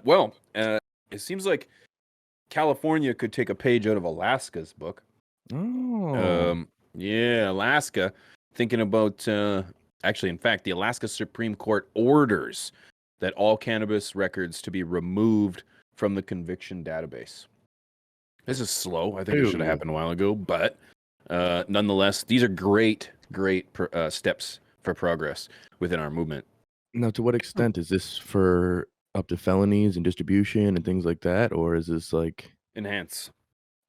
Well, it seems like California could take a page out of Alaska's book. Oh. Yeah, Alaska. Thinking about actually, in fact, the Alaska Supreme Court orders that all cannabis records to be removed from the conviction database. This is slow. I think it should have happened a while ago, but nonetheless, these are great steps for progress within our movement. Now, to what extent is this for up to felonies and distribution and things like that, or is this like Enhance.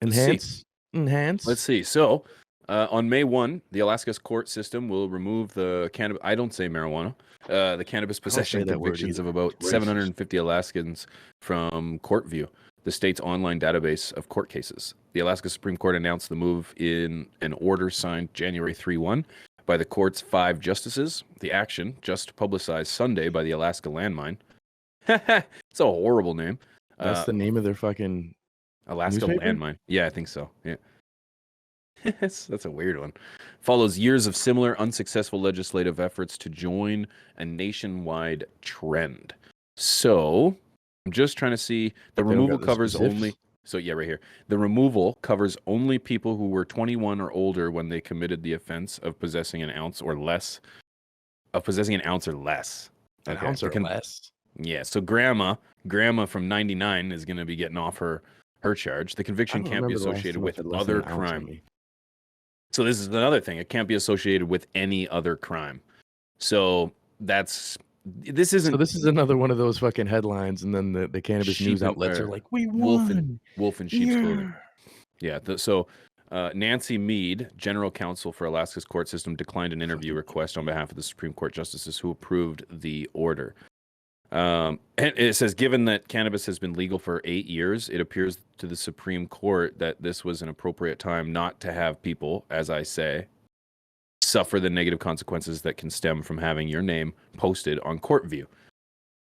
enhance? Let's see. So, on May 1, the Alaska's court system will remove the cannabis. I don't say marijuana. The cannabis possession convictions of about 750 Alaskans from court view, the state's online database of court cases. The Alaska Supreme Court announced the move in an order signed January 3-1 by the court's 5 justices. The action, just publicized Sunday by the Alaska Landmine. It's a horrible name. That's the name of their fucking Alaska newspaper? Landmine. Yeah, I think so. Yeah. That's a weird one. Follows years of similar unsuccessful legislative efforts to join a nationwide trend. So, I'm just trying to see. The removal covers only. So, yeah, right here. The removal covers only people who were 21 or older when they committed the offense of possessing an ounce or less. An ounce or less. An ounce or less? Yeah, so grandma from 99 is going to be getting off her charge. The conviction can't be associated with other crime. So this is another thing. It can't be associated with any other crime. So this is another one of those fucking headlines, and then the cannabis news outlets are like, "We won." Wolf in sheep's clothing. Yeah. So Nancy Mead, general counsel for Alaska's court system, declined an interview request on behalf of the Supreme Court justices who approved the order. And it says, given that cannabis has been legal for 8 years, it appears to the Supreme Court that this was an appropriate time not to have people, as I say, suffer the negative consequences that can stem from having your name posted on court view.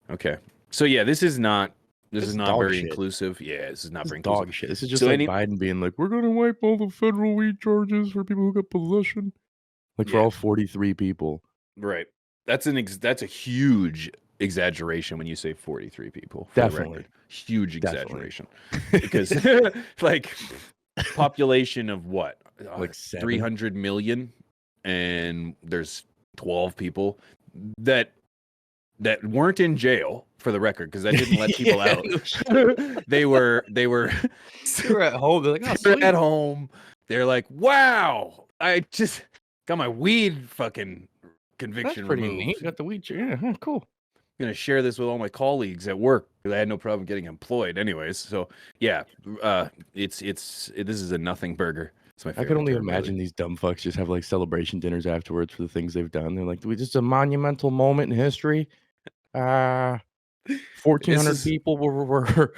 Okay. So yeah, this is not very inclusive. Yeah, this is not very inclusive. Dog shit. This is just like Biden being like, we're going to wipe all the federal weed charges for people who got possession. Like for all 43 people. Right. That's a huge exaggeration when you say 43 people. Definitely. Huge exaggeration. Because like population of what? Like 300 million, and there's 12 people that weren't in jail, for the record, because that didn't let people out. They were at home. They're like, oh, they're at home. They're like, wow, I just got my weed fucking conviction pretty removed. Neat. Got the weed. Yeah, cool. I'm gonna share this with all my colleagues at work because I had no problem getting employed, anyways. So yeah, this is a nothing burger. It's my favorite. I could only imagine these dumb fucks just have like celebration dinners afterwards for the things they've done. They're like, just a monumental moment in history. 1,400 people were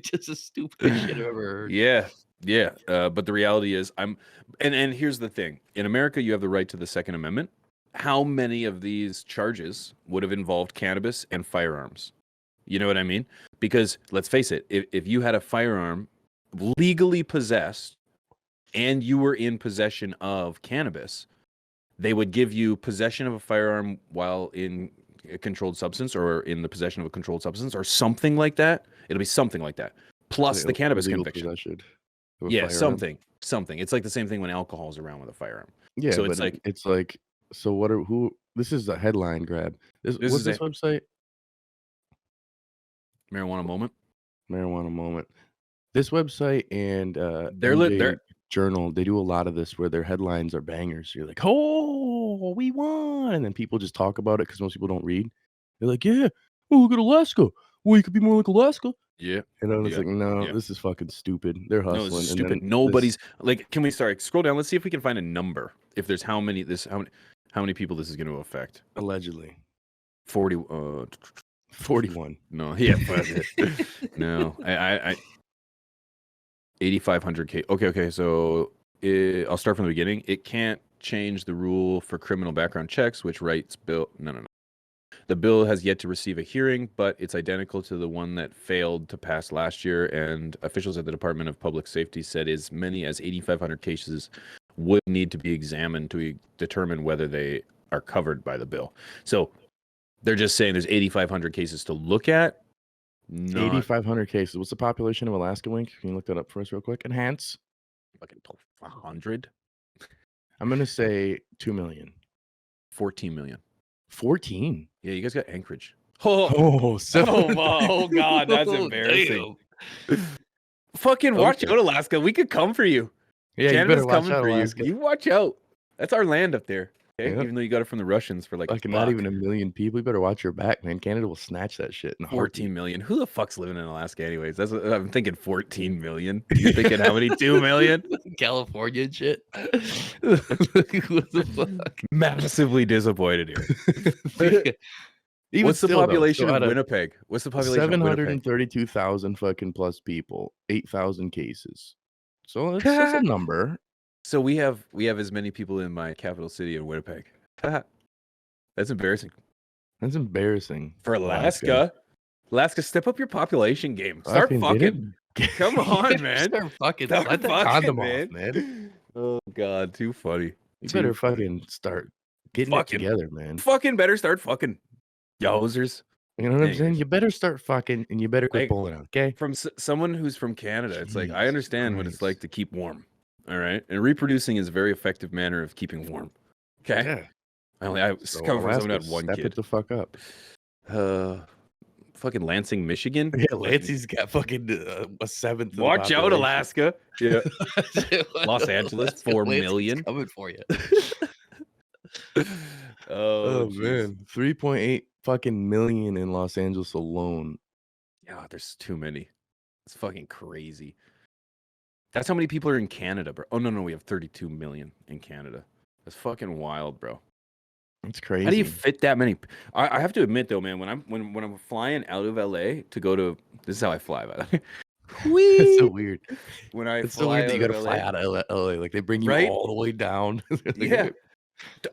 just a stupid shit I've ever heard. Yeah. But the reality is, and here's the thing: in America, you have the right to the Second Amendment. How many of these charges would have involved cannabis and firearms? You know what I mean? Because let's face it, if you had a firearm legally possessed and you were in possession of cannabis, they would give you possession of a firearm while in a controlled substance or in the possession of a controlled substance or something like that. It'll be something like that. Plus the cannabis conviction. Yeah, something. It's like the same thing when alcohol is around with a firearm. Yeah, so it's like so this is a headline grab. What's this website? Marijuana Moment. This website and their Journal, they do a lot of this where their headlines are bangers. So you're like, oh, we won, and then people just talk about it because most people don't read. They're like, yeah, oh, look at Alaska. Well, you could be more like Alaska. Yeah. And then it's like, no, this is fucking stupid. They're hustling. No, this is stupid. Nobody's like, can we scroll down? Let's see if we can find a number. If there's how many people this is going to affect? Allegedly. 41. No, yeah, no. I 8,500 Okay. So I'll start from the beginning. It can't change the rule for criminal background checks, which writes bill. No. The bill has yet to receive a hearing, but it's identical to the one that failed to pass last year. And officials at the Department of Public Safety said as many as 8,500 cases would need to be examined to determine whether they are covered by the bill. So They're just saying there's 8,500 cases to look at. 8,500 cases. What's the population of Alaska, Wink? Can you look that up for us real quick? Enhance. Fucking 100. I'm gonna say 2 million. 14 million. 14. Yeah, you guys got Anchorage. Oh, oh God, that's embarrassing. Fucking watch out, Alaska. We could come for you. Yeah, Canada's you better watch coming out, for Alaska. you. You watch out. That's our land up there. Okay, Yep. even though you got it from the Russians for like not even a million people. You better watch your back, man. Canada will snatch that shit in a 14 million. Who the fuck's living in Alaska, anyways? That's what I'm thinking. 14 million. You're thinking how many? 2 million? California and shit. What the fuck? Massively disappointed here. What's the population of Winnipeg? What's the population? 732,000 fucking plus people. 8,000 cases. So that's a number. So we have as many people in my capital city in Winnipeg. That's embarrassing. That's embarrassing for Alaska. Alaska, step up your population game. Start fucking. Come on, man. Start fucking. Let the condom off, man. Oh God, too funny. You better fucking start getting it together, man. Fucking better start fucking. Yowzers. You know what I'm saying? You better start fucking, and you better quit pulling out. Okay. From someone who's from Canada, it's like I understand what it's like to keep warm. All right, and reproducing is a very effective manner of keeping warm. Okay. Yeah. I come from someone who had one kid. Step it the fuck up. Fucking Lansing, Michigan. Yeah, Lansing's got fucking a seventh. Watch out, Alaska. Yeah. Los Angeles, 4 million coming for you. Oh man, 3.8 fucking million in Los Angeles alone. Yeah, there's too many. It's fucking crazy. That's how many people are in Canada, bro. Oh no, we have 32 million in Canada. That's fucking wild, bro. It's crazy. How do you fit that many? I have to admit though, man, when I'm flying out of LA to go to, this is how I fly, by the way. It's so weird. When I it's so weird that you gotta fly out of LA. Like they bring you all the way down. Yeah.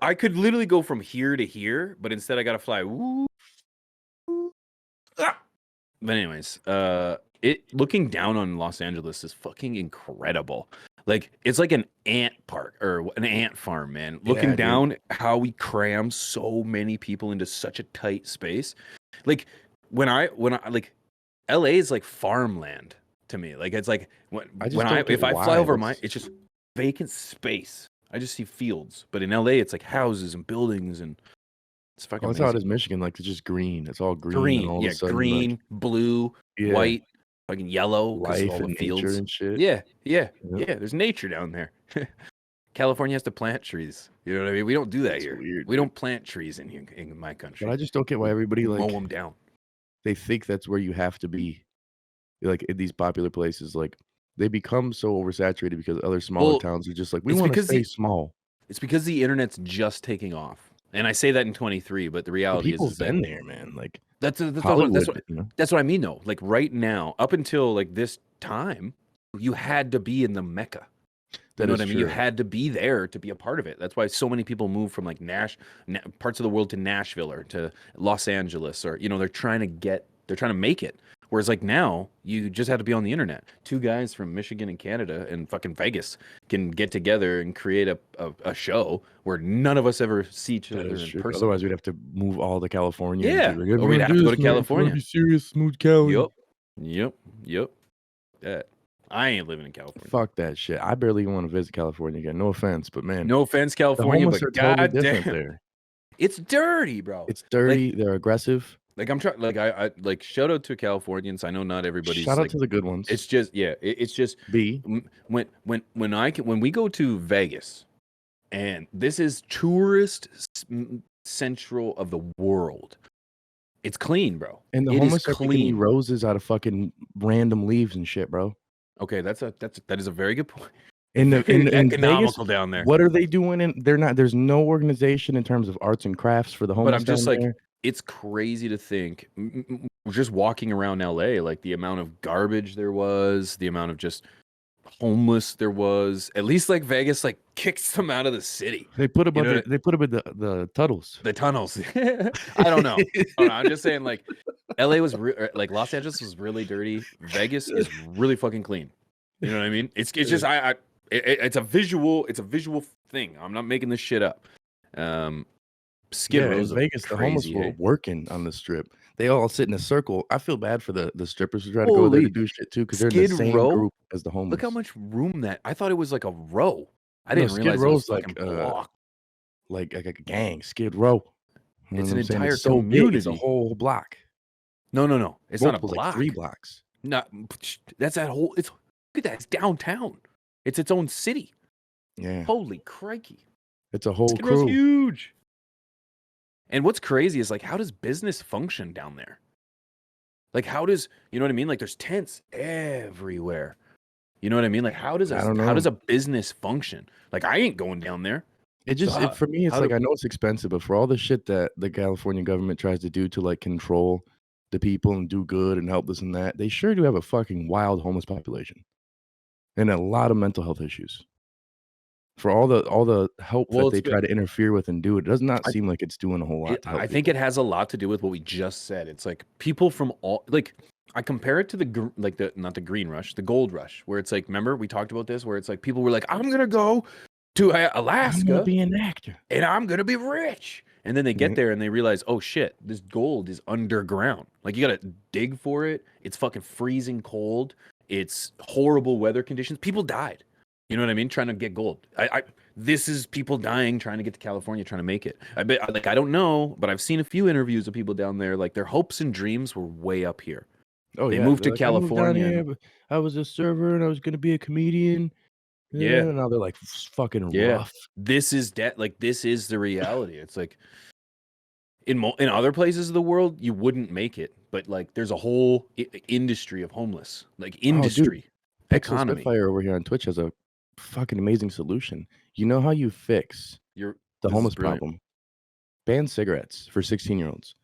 I could literally go from here to here, but instead I gotta fly. But anyways, looking down on Los Angeles is fucking incredible. Like it's like an ant park or an ant farm, man. Looking down how we cram so many people into such a tight space. Like when I like LA is like farmland to me. Like it's like if I fly over it's just vacant space. I just see fields. But in LA it's like houses and buildings and it's fucking that's how it is Michigan. Like it's just green. It's all green. Green, and all of a sudden, green, blue, white, fucking yellow. Life all the and fields nature and shit. Yeah. There's nature down there. California has to plant trees. You know what I mean? We don't do that here. Weird. We don't plant trees in my country. But I just don't get why everybody mow them down. They think that's where you have to be. Like in these popular places, like they become so oversaturated because other smaller towns are just like we want to stay small. It's because the internet's just taking off. And I say that in 23, but the reality is been there, man. Like that's what I mean, though. Like right now, up until like this time, you had to be in the Mecca. You know what I mean? You had to be there to be a part of it. That's why so many people move from like parts of the world to Nashville or to Los Angeles, or they're trying to make it. Whereas like now, you just have to be on the internet. Two guys from Michigan and Canada and fucking Vegas can get together and create a show where none of us ever see each other in person. Otherwise, we'd have to move all to California. Yeah, or we'd have to go to California. Be serious, smooth Cali. Yep. Yeah. I ain't living in California. Fuck that shit. I barely even want to visit California again. No offense, but man. No offense, California, but goddamn, there. It's dirty, bro. It's dirty. They're aggressive. Like I'm trying. Like I like shout out to Californians. I know not everybody's. Shout out to the good ones. It's just It's just when we go to Vegas, and this is tourist central of the world. It's clean, bro. And the homeless are picking roses out of fucking random leaves and shit, bro. Okay, that is a very good point. In economical Vegas, down there. What are they doing? There's no organization in terms of arts and crafts for the homeless. But I'm just like, there. It's crazy to think, just walking around LA, like the amount of garbage there was, the amount of just homeless there was. At least like Vegas, like kicks them out of the city. They put them the tunnels. The tunnels. I don't know. I'm just saying, like LA was like Los Angeles was really dirty. Vegas is really fucking clean. You know what I mean? It's just it's a visual thing. I'm not making this shit up. Skid Yeah, in Row's a Vegas, the homeless crazy, were hey? working on the strip. They all sit in a circle. I feel bad for the strippers who try to go there to Holy do shit too, because 'cause they're in the Skid same Row? group as the Look how homeless. much room that I thought it was like a row. I No, didn't Skid realize it was Row's fucking block. like a gang, Skid Row. You know It's what an I'm saying? entire It's so big, it's a community. whole block. No, no, no. It's not a Multiples, like 3 block. blocks. Not that's that whole it's look at that. It's downtown. It's its own city. Yeah, Holy crikey. it's a whole Skid Row's crew. huge. And what's crazy is like how does business function down there? Like how does, you know what I mean? Like there's tents everywhere. You know what I mean? Like I don't how know. does a business function? Like I ain't going down there. It So just it for me, it's how like, do I know it's expensive, but for all the shit that the California government tries to do to, like, control the people and do good and help this and that, they sure do have a fucking wild homeless population and a lot of mental health issues. For all the help well that it's they try to interfere with and do, it does not I seem like it's doing a whole lot to help I think people. it has a lot to do with what we just said. It's like people from all like I compare it to like the not the green rush, the gold rush, where it's like remember we talked about this, where it's like people were like, I'm gonna go to I'm gonna Alaska be an actor. and I'm gonna be rich, and then they get Yeah. there and they realize, oh shit, this gold is underground. Like you gotta dig for it. It's fucking freezing cold. It's horrible weather conditions. People died. You know what I mean? Trying to get gold. This is people dying trying to get to California, trying to make it. I bet, like, I don't know, but I've seen a few interviews of people down there. Like, their hopes and dreams were way up here. Oh, They yeah. moved They're to like, "I moved down California, here, and but I was a server and I was gonna be a comedian." yeah, Now they're like, fucking yeah, rough. this is like this is the reality. It's like in other places of the world, you wouldn't make it, but like there's a whole industry of homeless, like Oh, dude, industry, Pixel economy. Spitfire over here on Twitch has a fucking amazing solution. You know how you fix You're the this is homeless brilliant. problem? Ban cigarettes for 16-year-olds.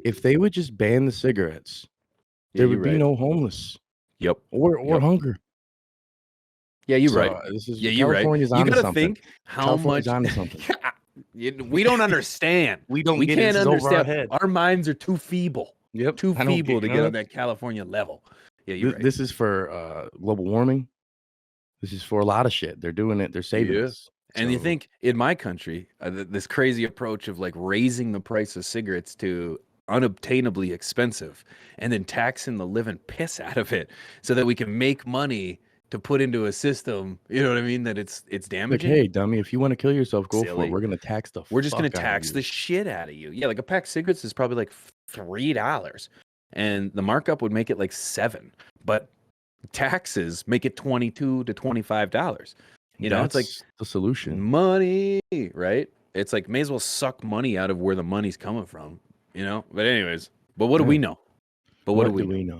If they would just ban the cigarettes, Yeah, there you're would be right. no homeless Yep. or Yep. hunger. Yeah, you're So, right. this is Yeah, you're right. California's You onto gotta something. think how California's much onto something. we don't understand. We don't We get it. can't This is over our understand. head. Our minds are too feeble. Yep. Too I don't get feeble to you get know on that California level. Yeah, you're right. this is for, global warming. This is for a lot of shit. They're doing it. They're saving Yeah. us. And you So, think in my country, this crazy approach of like raising the price of cigarettes to unobtainably expensive and then taxing the living piss out of it so that we can make money to put into a system, you know what I mean, that it's like, damaging. "Hey, dummy, if you wanna kill yourself, go for it. Silly. We're gonna tax the We're just gonna fuck out of tax the you." shit out of you. Yeah, like a pack of cigarettes is probably like $3, and the markup would make it like 7. But taxes make it $22 to $25. You know, it's like That's the solution. money, right? It's like may as well suck money out of where the money's coming from. You know. But anyways, but what do Yeah. we know? But what do What we do know? we know?